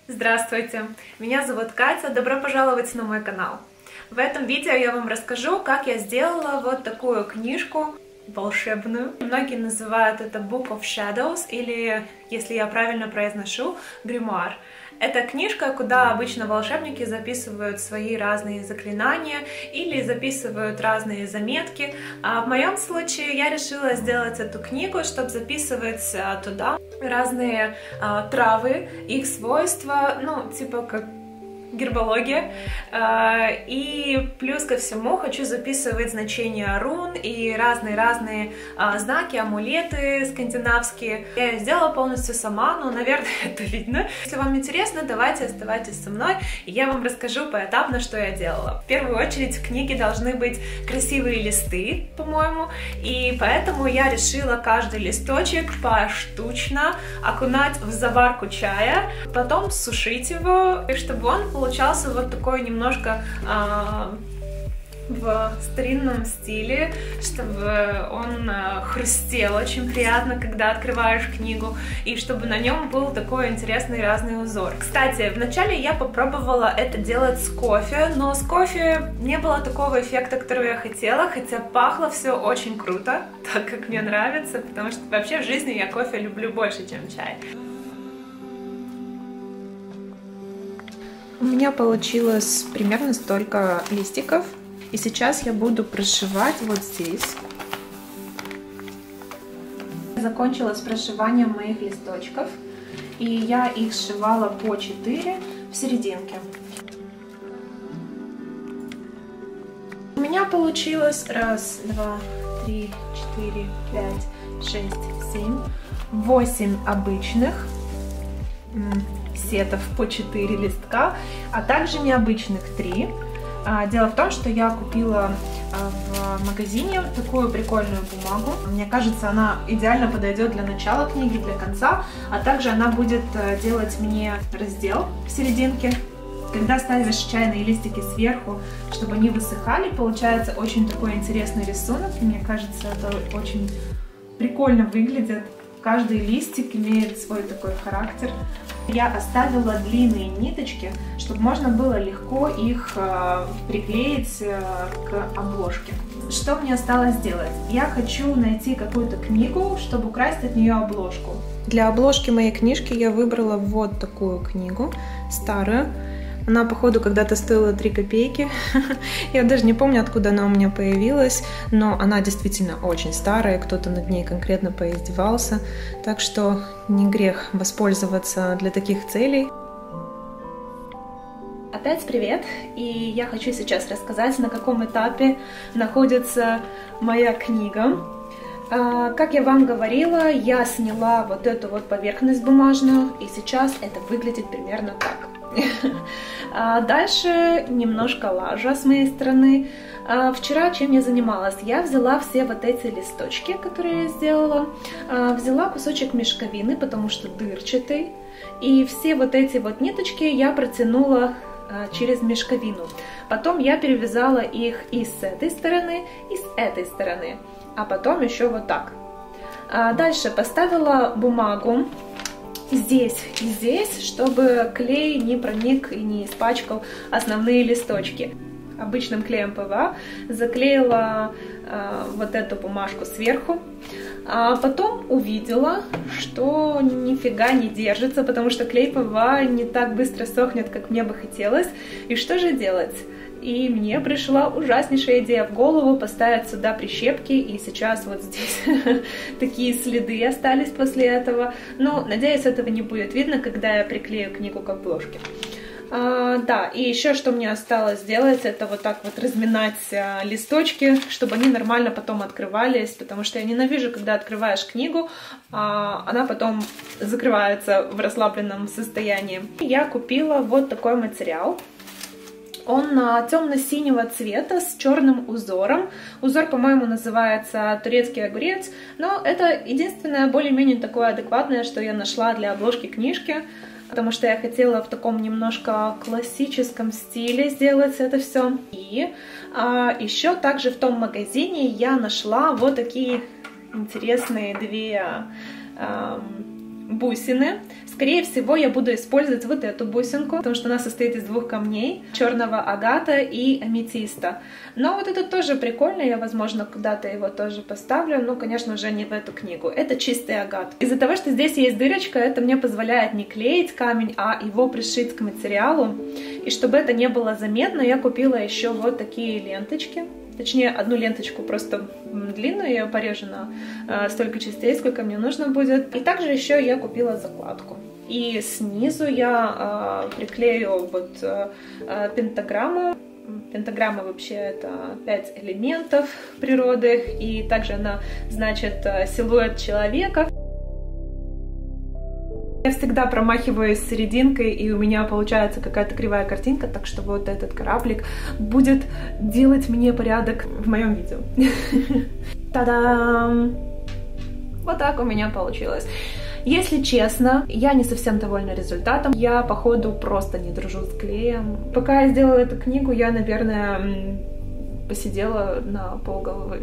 Здравствуйте, меня зовут Катя, добро пожаловать на мой канал. В этом видео я вам расскажу, как я сделала вот такую книжку волшебную. Многие называют это Book of Shadows, или, если я правильно произношу, гримуар. Это книжка, куда обычно волшебники записывают свои разные заклинания или записывают разные заметки. А в моем случае я решила сделать эту книгу, чтобы записывать туда разные травы, их свойства, ну, типа как гербология. И плюс ко всему хочу записывать значения рун и разные знаки, амулеты скандинавские. Я ее сделала полностью сама, но, наверное, это видно. Если вам интересно, давайте оставайтесь со мной, и я вам расскажу поэтапно, что я делала. В первую очередь в книге должны быть красивые листы, по-моему, и поэтому я решила каждый листочек поштучно окунать в заварку чая, потом сушить его, чтобы он получался вот такой немножко в старинном стиле, чтобы он хрустел очень приятно, когда открываешь книгу, и чтобы на нем был такой интересный разный узор. Кстати, вначале я попробовала это делать с кофе, но с кофе не было такого эффекта, которого я хотела, хотя пахло все очень круто, так как мне нравится, потому что вообще в жизни я кофе люблю больше, чем чай. У меня получилось примерно столько листиков, и сейчас я буду прошивать вот здесь. Закончила с прошиванием моих листочков, и я их сшивала по 4 в серединке. У меня получилось 1, 2, 3, 4, 5, 6, 7, 8 обычных сетов по 4 листка, а также необычных 3. Дело в том, что я купила в магазине такую прикольную бумагу. Мне кажется, она идеально подойдет для начала книги, для конца, а также она будет делать мне раздел в серединке. Когда ставишь чайные листики сверху, чтобы они высыхали, получается очень такой интересный рисунок. Мне кажется, это очень прикольно выглядит. Каждый листик имеет свой такой характер. Я оставила длинные ниточки, чтобы можно было легко их приклеить к обложке. Что мне осталось сделать? Я хочу найти какую-то книгу, чтобы украсть от нее обложку. Для обложки моей книжки я выбрала вот такую книгу, старую. Она, походу, когда-то стоила 3 копейки. Я даже не помню, откуда она у меня появилась, но она действительно очень старая, кто-то над ней конкретно поиздевался, так что не грех воспользоваться для таких целей. Опять привет! И я хочу сейчас рассказать, на каком этапе находится моя книга. Как я вам говорила, я сняла вот эту вот поверхность бумажную, и сейчас это выглядит примерно так. Дальше немножко лажа с моей стороны. Вчера чем я занималась? Я взяла все вот эти листочки, которые я сделала, взяла кусочек мешковины, потому что дырчатый, и все вот эти вот ниточки я протянула через мешковину. Потом я перевязала их и с этой стороны, и с этой стороны, а потом еще вот так. Дальше поставила бумагу здесь и здесь, чтобы клей не проник и не испачкал основные листочки. Обычным клеем ПВА заклеила вот эту бумажку сверху, а потом увидела, что нифига не держится, потому что клей ПВА не так быстро сохнет, как мне бы хотелось. И что же делать? И мне пришла ужаснейшая идея в голову поставить сюда прищепки, и сейчас вот здесь такие следы остались после этого. Но, надеюсь, этого не будет видно, когда я приклею книгу к обложке. Да, и еще что мне осталось сделать, это вот так вот разминать листочки, чтобы они нормально потом открывались, потому что я ненавижу, когда открываешь книгу, она потом закрывается в расслабленном состоянии. Я купила вот такой материал. Он темно-синего цвета с черным узором. Узор, по-моему, называется турецкий огурец, но это единственное более-менее такое адекватное, что я нашла для обложки книжки, потому что я хотела в таком немножко классическом стиле сделать это все. И еще также в том магазине я нашла вот такие интересные две бусины. Скорее всего, я буду использовать вот эту бусинку, потому что она состоит из двух камней, черного агата и аметиста. Но вот это тоже прикольно, я, возможно, куда-то его тоже поставлю, но, конечно же, не в эту книгу. Это чистый агат. Из-за того, что здесь есть дырочка, это мне позволяет не клеить камень, а его пришить к материалу. И чтобы это не было заметно, я купила еще вот такие ленточки. Точнее, одну ленточку просто длинную, я ее порежу на столько частей, сколько мне нужно будет. И также еще я купила закладку. И снизу я приклею вот пентаграмму. Пентаграмма вообще это 5 элементов природы, и также она значит силуэт человека. Я всегда промахиваюсь с серединкой, и у меня получается какая-то кривая картинка, так что вот этот кораблик будет делать мне порядок в моем видео. Та-дам! Вот так у меня получилось. Если честно, я не совсем довольна результатом. Я, походу, просто не дружу с клеем. Пока я сделала эту книгу, я, наверное, посидела на полголовы.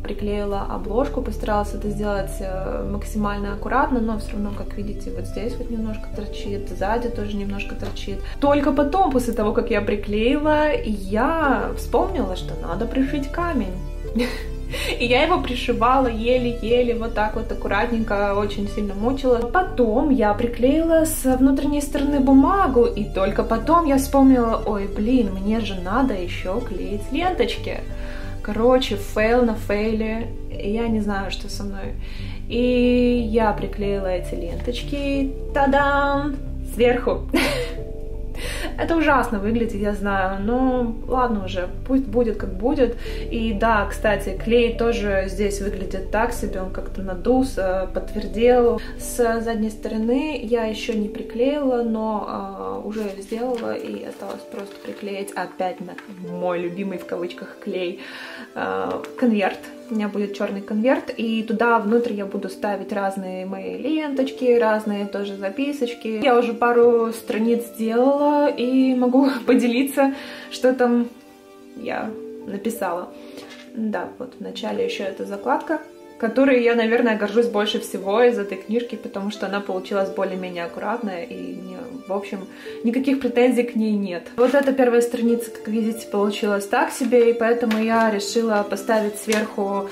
Приклеила обложку, постаралась это сделать максимально аккуратно, но все равно, как видите, вот здесь вот немножко торчит, сзади тоже немножко торчит. Только потом, после того, как я приклеила, я вспомнила, что надо пришить камень. И я его пришивала еле-еле, вот так вот аккуратненько, очень сильно мучила. Потом я приклеила с внутренней стороны бумагу, и только потом я вспомнила, ой, блин, мне же надо еще клеить ленточки. Короче, фейл на фейле, я не знаю, что со мной. И я приклеила эти ленточки, та-дам, сверху. Это ужасно выглядит, я знаю, но ладно уже, пусть будет как будет. И да, кстати, клей тоже здесь выглядит так себе, он как-то надулся, подтвердел. С задней стороны я еще не приклеила, но уже сделала, и осталось просто приклеить опять на мой любимый в кавычках клей конверт. У меня будет черный конверт, и туда внутрь я буду ставить разные мои ленточки, разные тоже записочки. Я уже пару страниц сделала и могу поделиться, что там я написала. Да, вот в начале еще эта закладка, которой я, наверное, горжусь больше всего из этой книжки, потому что она получилась более-менее аккуратная, и мне, в общем, никаких претензий к ней нет. Вот эта первая страница, как видите, получилась так себе, и поэтому я решила поставить сверху,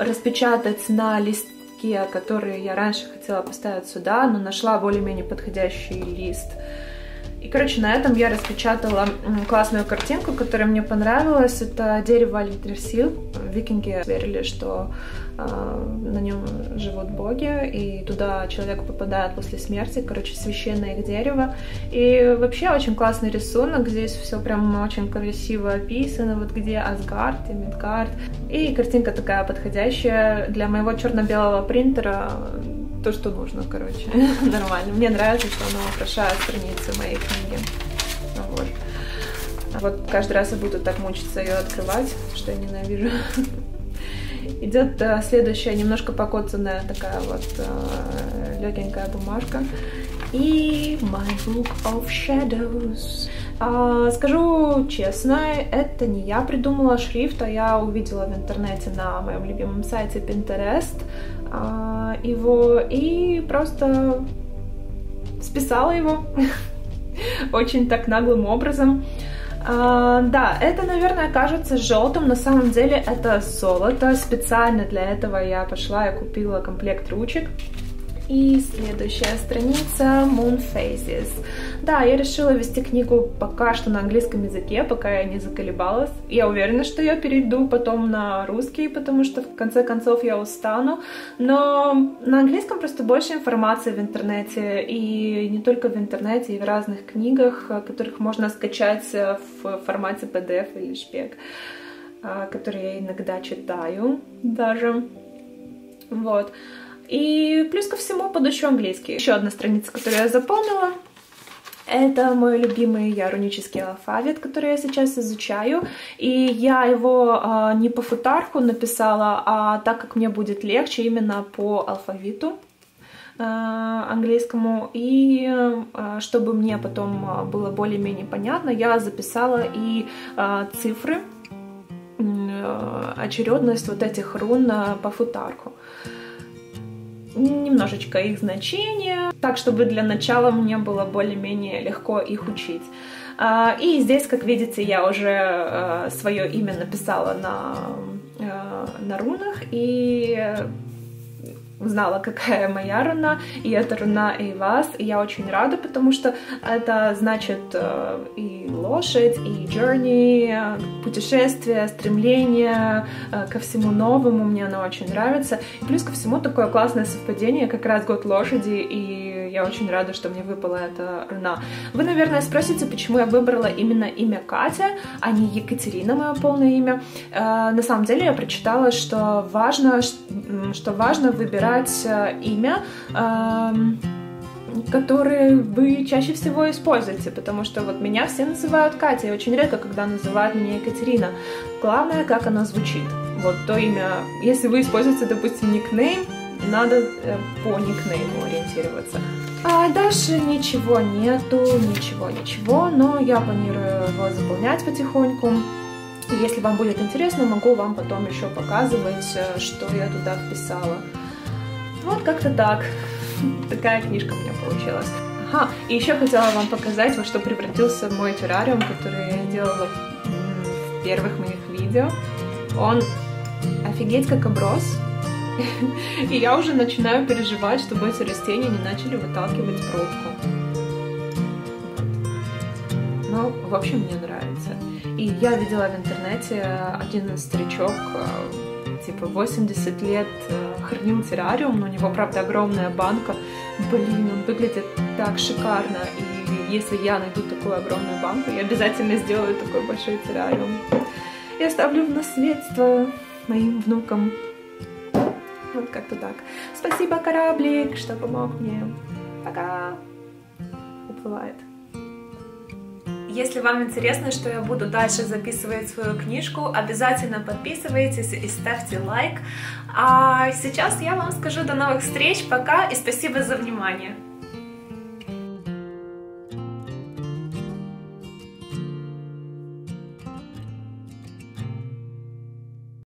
распечатать на листке, который я раньше хотела поставить сюда, но нашла более-менее подходящий лист. И, короче, на этом я распечатала классную картинку, которая мне понравилась. Это дерево Альтерсил. Викинги верили, что на нем живут боги, и туда человек попадает после смерти. Короче, священное их дерево. И вообще очень классный рисунок. Здесь все прям очень красиво описано. Вот где Асгард и Мидгард. И картинка такая подходящая для моего черно-белого принтера. То, что нужно, короче. Нормально. Мне нравится, что она украшает страницы моей книги. Вот. Вот каждый раз я буду так мучиться ее открывать, что я ненавижу. Идет следующая, немножко покоцанная такая вот легенькая бумажка. И My Book of Shadows. Скажу честно, это не я придумала шрифт, а я увидела в интернете на моем любимом сайте Pinterest его и просто списала его очень так наглым образом. Да, это, наверное, кажется желтым, на самом деле это золото. Специально для этого я пошла и купила комплект ручек. И следующая страница Moon Phases. Да, я решила вести книгу пока что на английском языке, пока я не заколебалась. Я уверена, что я перейду потом на русский, потому что в конце концов я устану. Но на английском просто больше информации в интернете. И не только в интернете, и в разных книгах, которых можно скачать в формате PDF или шпек, которые я иногда читаю даже. Вот. И плюс ко всему подучу английский. Еще одна страница, которую я запомнила, это мой любимый рунический алфавит, который я сейчас изучаю. И я его не по футарку написала, а так как мне будет легче именно по алфавиту английскому. И чтобы мне потом было более-менее понятно, я записала и цифры, очередность вот этих рун по футарку. немножечко их значения, так, чтобы для начала мне было более-менее легко их учить. И здесь, как видите, я уже свое имя написала на рунах и узнала, какая моя руна, и это руна Эйвас, и я очень рада, потому что это значит и лошадь, и journey, путешествие, стремление ко всему новому, мне она очень нравится. И плюс ко всему такое классное совпадение, как раз год лошади, и я очень рада, что мне выпала эта руна. Вы, наверное, спросите, почему я выбрала именно имя Катя, а не Екатерина, мое полное имя. На самом деле я прочитала, что важно выбирать имя, которое вы чаще всего используете, потому что вот меня все называют Катя, и очень редко, когда называют меня Екатерина. Главное, как оно звучит. Вот то имя, если вы используете, допустим, никнейм, надо по никнейму ориентироваться. А дальше ничего нету, ничего, но я планирую его заполнять потихоньку. Если вам будет интересно, могу вам потом еще показывать, что я туда вписала. Вот как-то так. Такая книжка у меня получилась. Ага, и еще хотела вам показать, во что превратился мой террариум, который я делала в первых моих видео. Он офигеть как оброс. И я уже начинаю переживать, чтобы эти растения не начали выталкивать пробку. Ну, в общем, мне нравится. И я видела в интернете один старичок, типа 80 лет, хранил террариум, но у него, правда, огромная банка. Блин, он выглядит так шикарно. И если я найду такую огромную банку, я обязательно сделаю такой большой террариум. И оставлю в наследство моим внукам. Вот как-то так. Спасибо, кораблик, что помог мне. Пока. Уплывает. Если вам интересно, что я буду дальше записывать свою книжку, обязательно подписывайтесь и ставьте лайк. А сейчас я вам скажу до новых встреч, пока и спасибо за внимание.